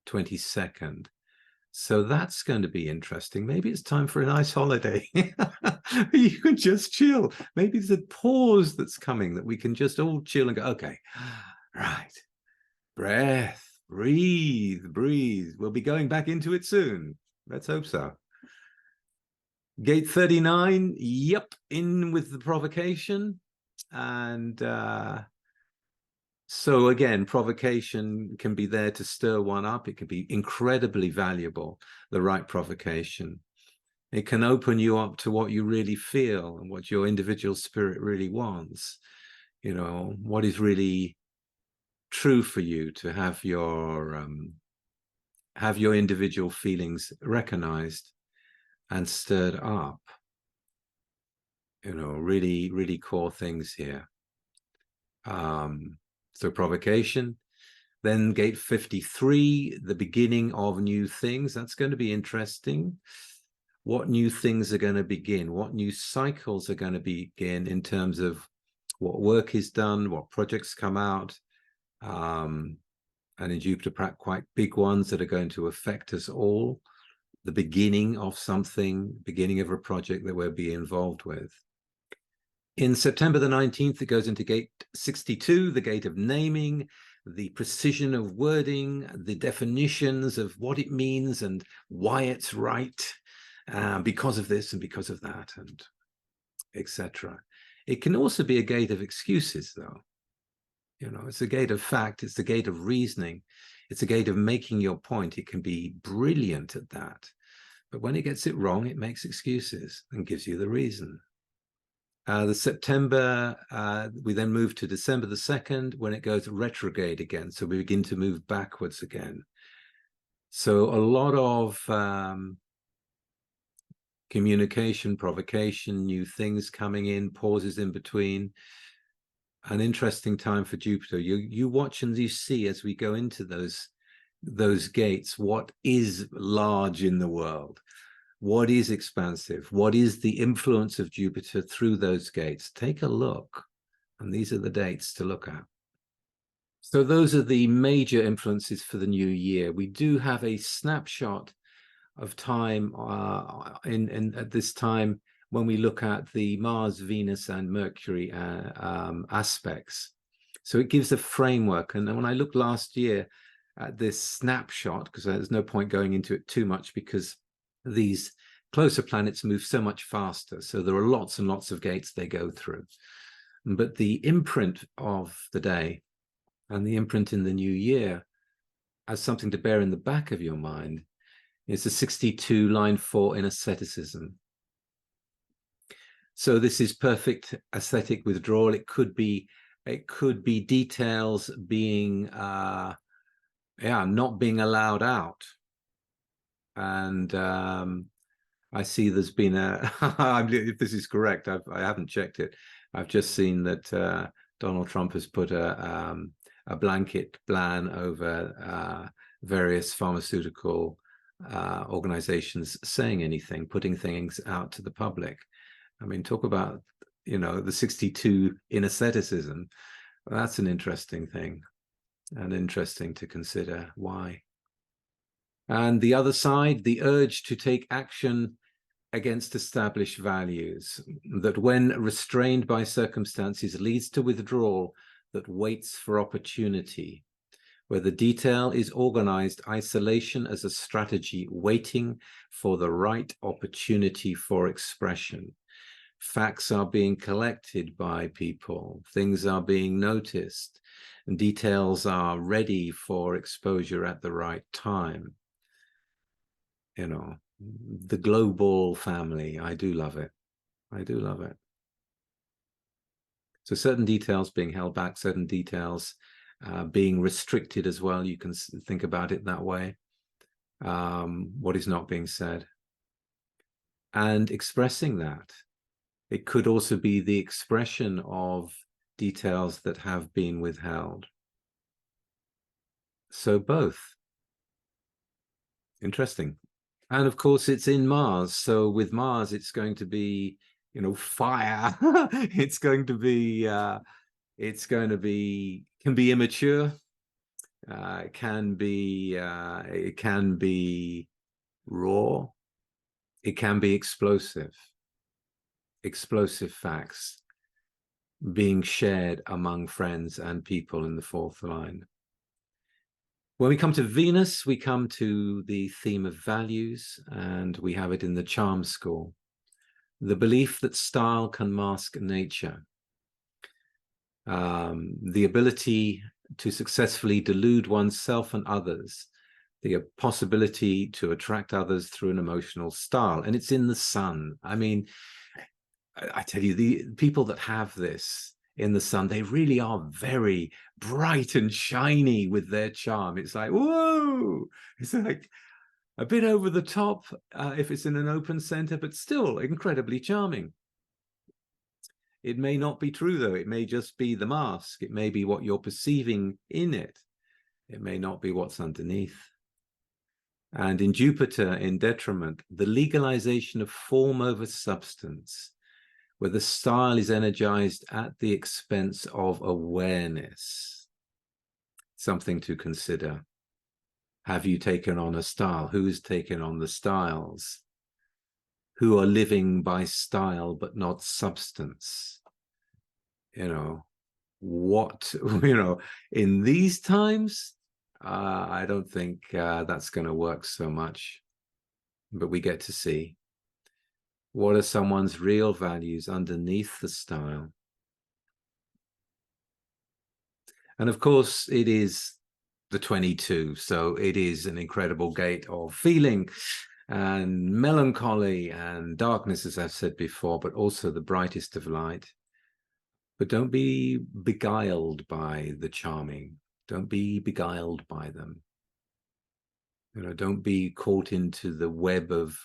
22nd. So that's going to be interesting. Maybe it's time for a nice holiday. You can just chill. Maybe there's a pause that's coming that we can just all chill and go, okay, right, breath, breathe, breathe. We'll be going back into it soon. Let's hope so. Gate 39, yep, in with the provocation. And so again, provocation can be there to stir one up. It can be incredibly valuable, the right provocation. It can open you up to what you really feel and what your individual spirit really wants. You know, what is really true for you, to have your individual feelings recognized and stirred up. You know, really, really core things here. So provocation. Then gate 53, the beginning of new things. That's going to be interesting. What new things are going to begin? What new cycles are going to begin in terms of what work is done, what projects come out, and in Jupiter, quite big ones that are going to affect us all. The beginning of something, beginning of a project that we'll be involved with. In September the 19th, it goes into gate 62, the gate of naming, the precision of wording, the definitions of what it means and why it's right, because of this and because of that, and etc. It can also be a gate of excuses, though. You know, it's a gate of fact, it's the gate of reasoning, it's a gate of making your point. It can be brilliant at that. But when it gets it wrong, it makes excuses and gives you the reason. The September, we then move to December the 2nd, when it goes retrograde again. So we begin to move backwards again. So a lot of communication, provocation, new things coming in, pauses in between. An interesting time for Jupiter. You watch and you see as we go into those gates, what is large in the world. What is expansive? What is the influence of Jupiter through those gates? Take a look. And these are the dates to look at. So those are the major influences for the new year. We do have a snapshot of time at this time when we look at the Mars, Venus, and Mercury aspects. So it gives a framework. And when I looked last year at this snapshot, because there's no point going into it too much because these closer planets move so much faster. So there are lots and lots of gates they go through. But the imprint of the day and the imprint in the new year as something to bear in the back of your mind is the 62 line 4 in asceticism. So this is perfect aesthetic withdrawal. It could be details being not being allowed out. And I see there's been if this is correct, I haven't checked it. I've just seen that Donald Trump has put a blanket ban over various pharmaceutical organizations saying anything, putting things out to the public. I mean, talk about, you know, the 62 in asceticism. That's an interesting thing, and interesting to consider why. And the other side, the urge to take action against established values, that when restrained by circumstances leads to withdrawal that waits for opportunity, where the detail is organized isolation as a strategy waiting for the right opportunity for expression. Facts are being collected by people. Things are being noticed. And details are ready for exposure at the right time. You know, the global family. I do love it. I do love it. So certain details being held back, certain details being restricted as well. You can think about it that way. What is not being said. And expressing that. It could also be the expression of details that have been withheld. So both. Interesting. And of course, it's in Mars. So with Mars, it's going to be, you know, fire. It's going to be, can be immature. It can be raw. It can be explosive. Explosive facts being shared among friends and people in the fourth line. When we come to Venus, we come to the theme of values, and we have it in the charm school. The belief that style can mask nature. The ability to successfully delude oneself and others. The possibility to attract others through an emotional style. And it's in the sun. I mean, I tell you, the people that have this in the sun, they really are very bright and shiny with their charm. It's like, whoa, it's like a bit over the top if it's in an open center, but still incredibly charming. It may not be true, though. It may just be the mask. It may be what you're perceiving in it. It may not be what's underneath. And in Jupiter, in detriment, the legalization of form over substance, where the style is energized at the expense of awareness. Something to consider. Have you taken on a style? Who's taken on the styles? Who are living by style but not substance? You know, what, you know, in these times, I don't think that's going to work so much, but we get to see. What are someone's real values underneath the style? And of course, it is the 22, so it is an incredible gate of feeling and melancholy and darkness, as I've said before, but also the brightest of light. But don't be beguiled by the charming. Don't be beguiled by them. You know, don't be caught into the web of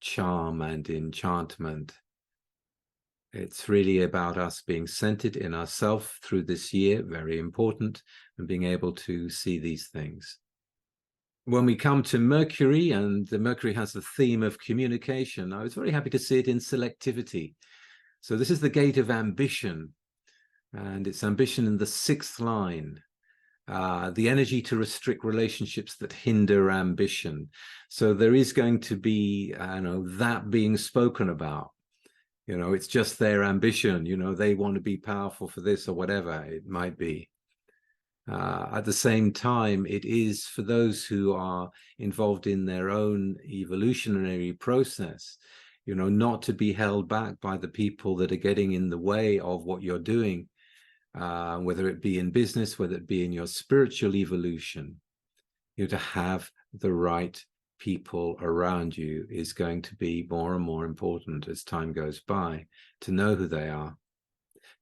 charm and enchantment. It's really about us being centered in ourselves through this year, very important, and being able to see these things. When we come to Mercury, and the Mercury has the theme of communication, I was very happy to see it in selectivity. So this is the gate of ambition, and it's ambition in the sixth line. The energy to restrict relationships that hinder ambition. So there is going to be, that being spoken about. You know, it's just their ambition. You know, they want to be powerful for this or whatever it might be. At the same time, it is for those who are involved in their own evolutionary process, you know, not to be held back by the people that are getting in the way of what you're doing. Whether it be in business, whether it be in your spiritual evolution, you know, to have the right people around you is going to be more and more important as time goes by, to know who they are,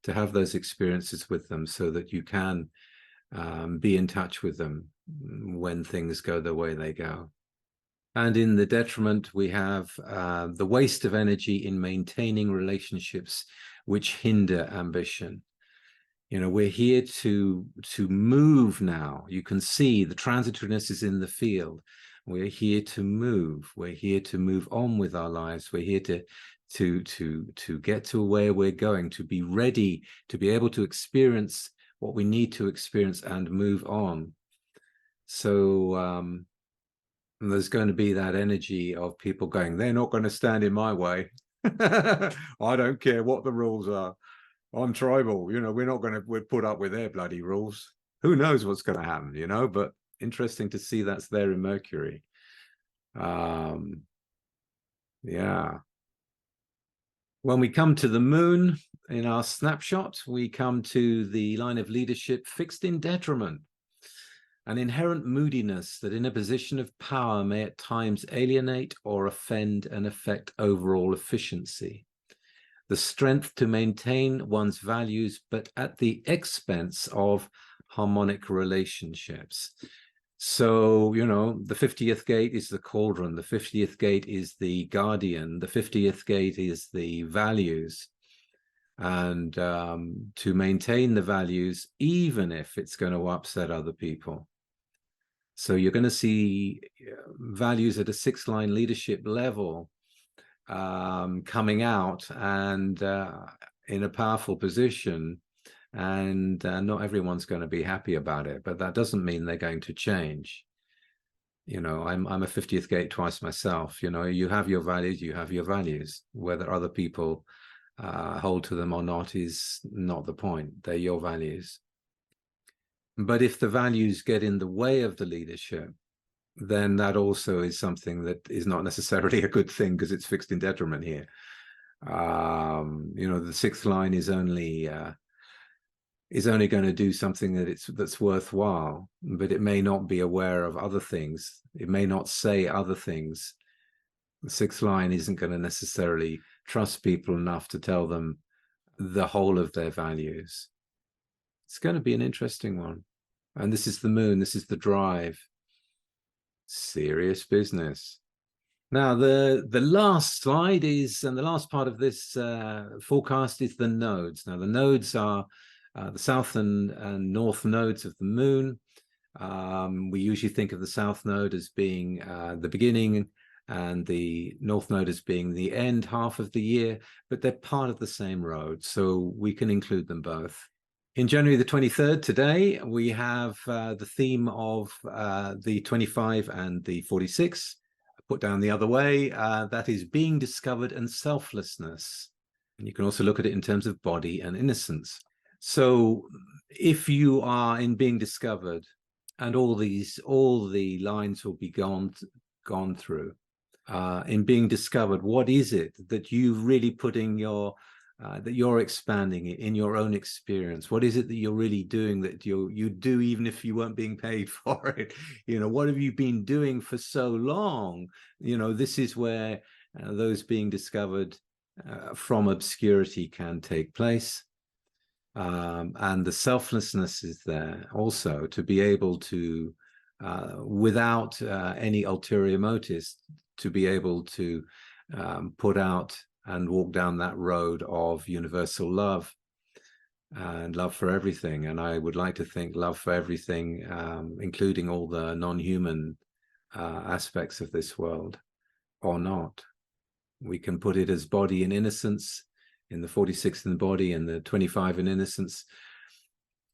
to have those experiences with them so that you can be in touch with them when things go the way they go. And in the detriment, we have the waste of energy in maintaining relationships which hinder ambition. You know, we're here to move now. You can see the transitoriness is in the field. We're here to move. We're here to move on with our lives. We're here to get to where we're going, to be ready, to be able to experience what we need to experience and move on. So there's going to be that energy of people going, they're not going to stand in my way. I don't care what the rules are. I'm tribal, you know, we're put up with their bloody rules. Who knows what's going to happen, you know, but interesting to see that's there in Mercury. Yeah. When we come to the moon in our snapshot, we come to the line of leadership fixed in detriment, an inherent moodiness that in a position of power may at times alienate or offend and affect overall efficiency. The strength to maintain one's values, but at the expense of harmonic relationships. So, you know, the 50th gate is the cauldron, the 50th gate is the guardian, the 50th gate is the values. And to maintain the values, even if it's going to upset other people. So you're going to see values at a 6-line leadership level coming out and in a powerful position, and not everyone's going to be happy about it, but that doesn't mean they're going to change. You know, I'm a 50th gate twice myself. You know, you have your values, you have your values. Whether other people hold to them or not is not the point. They're your values. But if the values get in the way of the leadership, then that also is something that is not necessarily a good thing, because it's fixed in detriment here. You know, the 6th line is only going to do something that's worthwhile, but it may not be aware of other things. It may not say other things. The 6th line isn't going to necessarily trust people enough to tell them the whole of their values. It's going to be an interesting one. And this is the moon, this is the drive. Serious business. Now, the last slide is, and the last part of this forecast is the nodes. Now, the nodes are the south and north nodes of the moon. We usually think of the south node as being the beginning and the north node as being the end half of the year, but they're part of the same road, so we can include them both. In January the 23rd, today, we have the theme of the 25 and the 46. Put down the other way, that is being discovered and selflessness. And you can also look at it in terms of body and innocence. So if you are in being discovered, and all the lines will be gone through, in being discovered, what is it that you really put in your that you're expanding it in your own experience? What is it that you're really doing that you do even if you weren't being paid for it? You know, what have you been doing for so long? You know, this is where those being discovered from obscurity can take place. And the selflessness is there also, to be able to, without any ulterior motives, to be able to put out and walk down that road of universal love and love for everything. And I would like to think love for everything, including all the non-human aspects of this world, or not. We can put it as body and innocence in the 46th in the body and the 25 in innocence,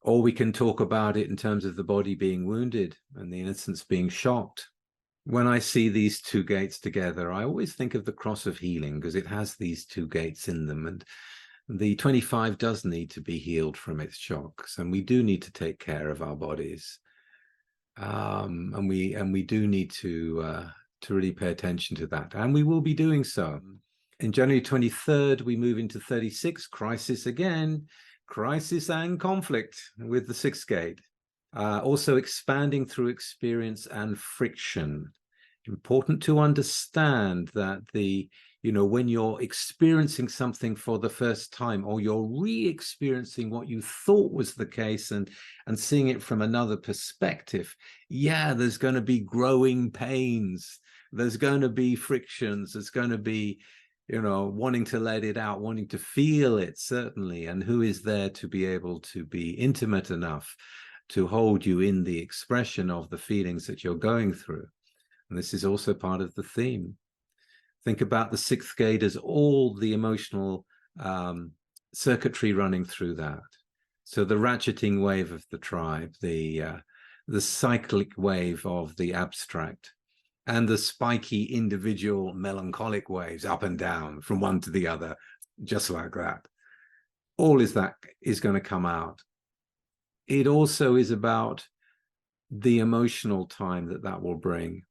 or we can talk about it in terms of the body being wounded and the innocence being shocked. When I see these two gates together, I always think of the cross of healing, because it has these two gates in them, and the 25 does need to be healed from its shocks, and we do need to take care of our bodies, and we do need to really pay attention to that, and we will be doing so. In January 23rd, we move into 36, crisis again, crisis and conflict with the 6th gate. Also expanding through experience and friction. Important to understand that when you're experiencing something for the first time, or you're re-experiencing what you thought was the case and seeing it from another perspective, there's going to be growing pains. There's going to be frictions. There's going to be, wanting to let it out, wanting to feel it, certainly. And who is there to be able to be intimate enough to hold you in the expression of the feelings that you're going through? And this is also part of the theme. Think about the 6th gate as all the emotional circuitry running through that. So the ratcheting wave of the tribe, the cyclic wave of the abstract, and the spiky individual melancholic waves up and down from one to the other, just like that. All is going to come out. It also is about the emotional time that will bring.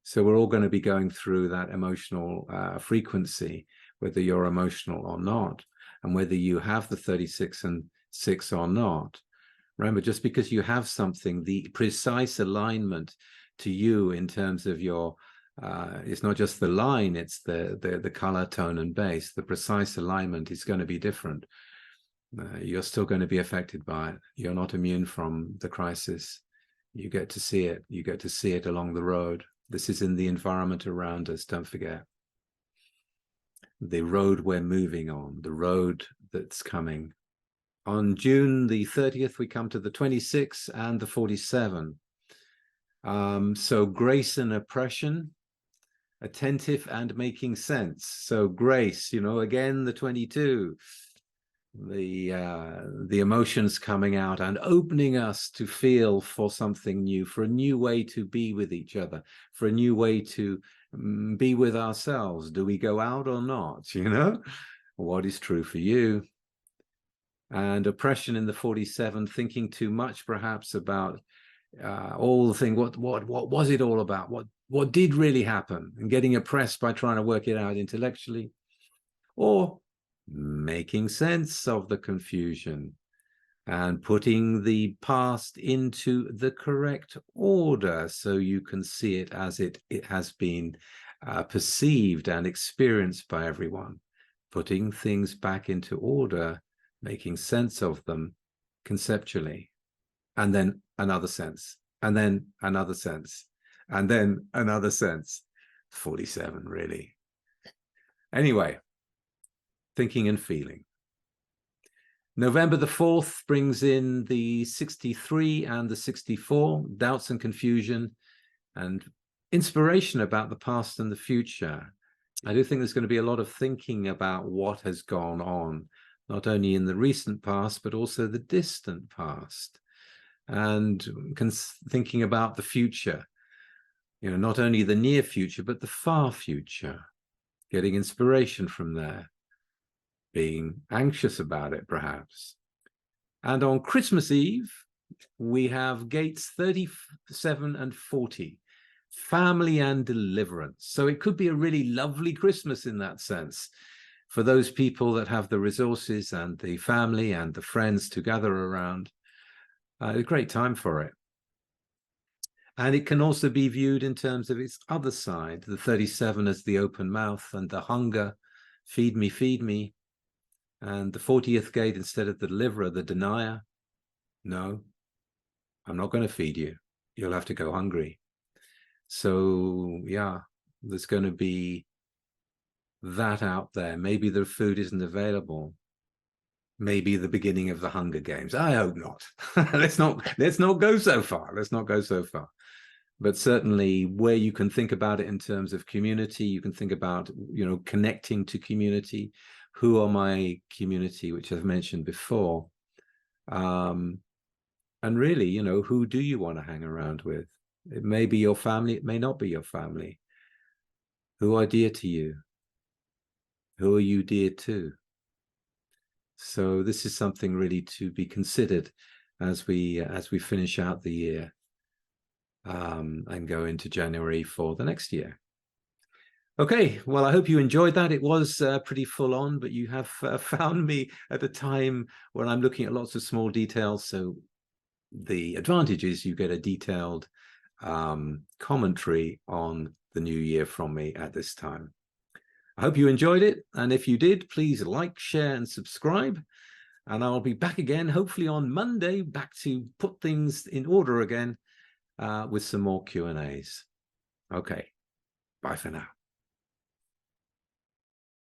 So we're all going to be going through that emotional frequency, whether you're emotional or not, and whether you have the 36 and 6 or not. Remember, just because you have something, the precise alignment to you in terms of your, it's not just the line, it's the color, tone, and base. The precise alignment is going to be different. You're still going to be affected by it. You're not immune from the crisis. You get to see it. You get to see it along the road. This is in the environment around us, don't forget. The road we're moving on, the road that's coming. On June the 30th, we come to the 26 and the 47. So grace and oppression, attentive and making sense. So grace, you know, again, the 22, the emotions coming out and opening us to feel for something new, for a new way to be with each other, for a new way to be with ourselves. Do we go out or not? You know, what is true for you? And oppression in the 47, thinking too much perhaps about all the thing. What was it all about? What did really happen? And getting oppressed by trying to work it out intellectually, or making sense of the confusion and putting the past into the correct order so you can see it as it has been perceived and experienced by everyone. Putting things back into order, making sense of them conceptually, and then another sense, and then another sense, and then another sense. 47, really. Anyway, thinking and feeling. November the 4th brings in the 63 and the 64, doubts and confusion, and inspiration about the past and the future. I do think there's going to be a lot of thinking about what has gone on, not only in the recent past, but also the distant past, and thinking about the future, you know, not only the near future, but the far future, getting inspiration from there, being anxious about it, perhaps. And on Christmas Eve, we have gates 37 and 40, family and deliverance. So it could be a really lovely Christmas in that sense, for those people that have the resources and the family and the friends to gather around. A great time for it. And it can also be viewed in terms of its other side, the 37 as the open mouth and the hunger, feed me, and the 40th gate, instead of the deliverer, the denier. No, I'm not going to feed you. You'll have to go hungry. So yeah, there's going to be that out there. Maybe the food isn't available. Maybe the beginning of the Hunger Games. I hope not. let's not go so far. Let's not go so far. But certainly where you can think about it in terms of community, you can think about, you know, connecting to community. Who are my community, which I've mentioned before? And really, you know, who do you want to hang around with? It may be your family. It may not be your family. Who are dear to you? Who are you dear to? So this is something really to be considered as we finish out the year and go into January for the next year. Okay, well, I hope you enjoyed that. It was pretty full on, but you have found me at a time when I'm looking at lots of small details. So the advantage is you get a detailed commentary on the new year from me at this time. I hope you enjoyed it. And if you did, please like, share, and subscribe. And I'll be back again, hopefully on Monday, back to put things in order again with some more Q&As. Okay, bye for now.